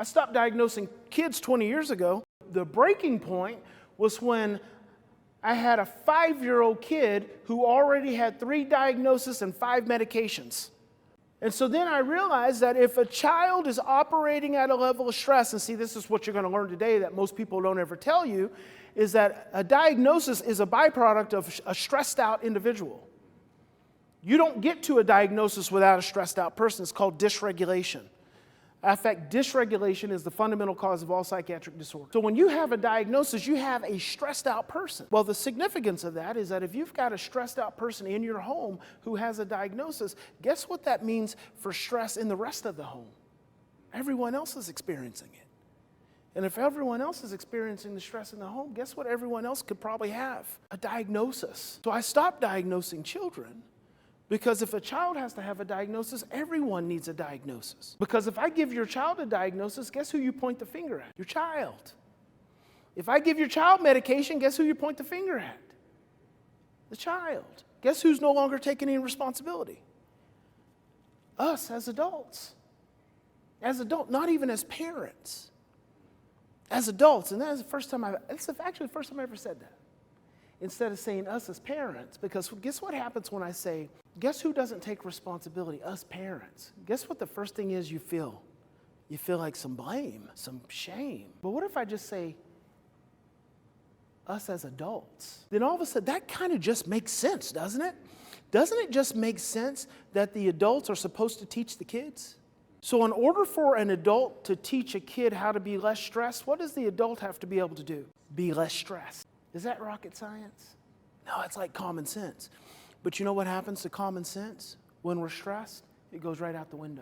I stopped diagnosing kids 20 years ago. The breaking point was when I had a 5-year-old kid who already had 3 diagnoses and 5 medications. And so then I realized that if a child is operating at a level of stress, and see, this is what you're going to learn today that most people don't ever tell you, is that a diagnosis is a byproduct of a stressed out individual. You don't get to a diagnosis without a stressed out person. It's called dysregulation. In fact, dysregulation is the fundamental cause of all psychiatric disorders. So when you have a diagnosis, you have a stressed out person. Well, the significance of that is that if you've got a stressed out person in your home who has a diagnosis, guess what that means for stress in the rest of the home? Everyone else is experiencing it. And if everyone else is experiencing the stress in the home, guess what everyone else could probably have? A diagnosis. So I stopped diagnosing children. Because if a child has to have a diagnosis, everyone needs a diagnosis. Because if I give your child a diagnosis, guess who you point the finger at? Your child. If I give your child medication, guess who you point the finger at? The child. Guess who's no longer taking any responsibility? Us as adults. As adults, not even as parents. As adults, and that's actually the first time I ever said that. Instead of saying us as parents, because guess what happens when I say, guess who doesn't take responsibility? Us parents. Guess what the first thing is you feel? You feel like some blame, some shame. But what if I just say, us as adults? Then all of a sudden, that kind of just makes sense, doesn't it? Doesn't it just make sense that the adults are supposed to teach the kids? So in order for an adult to teach a kid how to be less stressed, what does the adult have to be able to do? Be less stressed. Is that rocket science? No, it's like common sense. But you know what happens to common sense? When we're stressed, it goes right out the window.